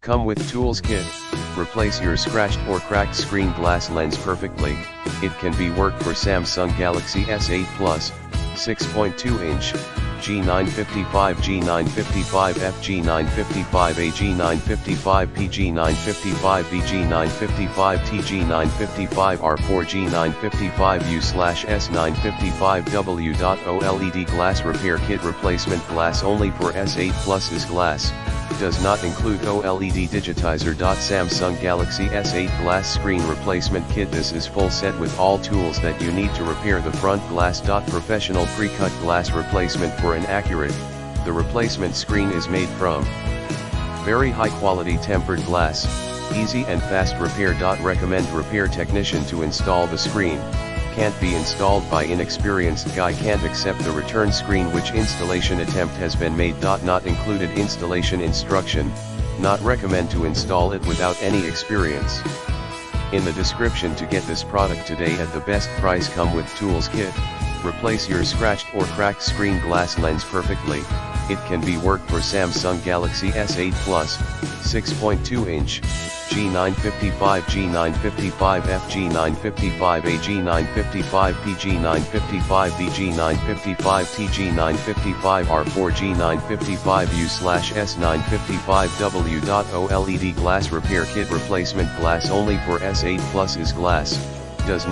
Come with tools kit. Replace your scratched or cracked screen glass lens perfectly. It can be worked for Samsung Galaxy S8 Plus, 6.2-inch, G955, G955F, G955A, G955P, G955B, G955T, G955R4, G955U/S955W. OLED glass repair kit. Replacement glass only for S8 Plus's glass. Does not include OLED digitizer. Samsung Galaxy S8 glass screen replacement kit. This is full set with all tools that you need to repair the front glass. Professional pre-cut glass replacement for an accurate. The replacement screen is made from very high quality tempered glass. Easy and fast repair. Recommend repair technician to install the screen. Can't be installed by inexperienced guy. Can't accept the return screen. Which installation attempt has been made. Not included installation instruction. Not recommend to install it without any experience. In the description to get this product today at the best price. Come with tools kit. Replace your scratched or cracked screen glass lens perfectly. It can be worked for Samsung Galaxy S8 Plus, 6.2-inch, G955, G955F, G955A, G955P, G955B, G955T, G955R4, G955U/S955W. OLED glass repair kit. Replacement glass only for S8 Plus's glass. Does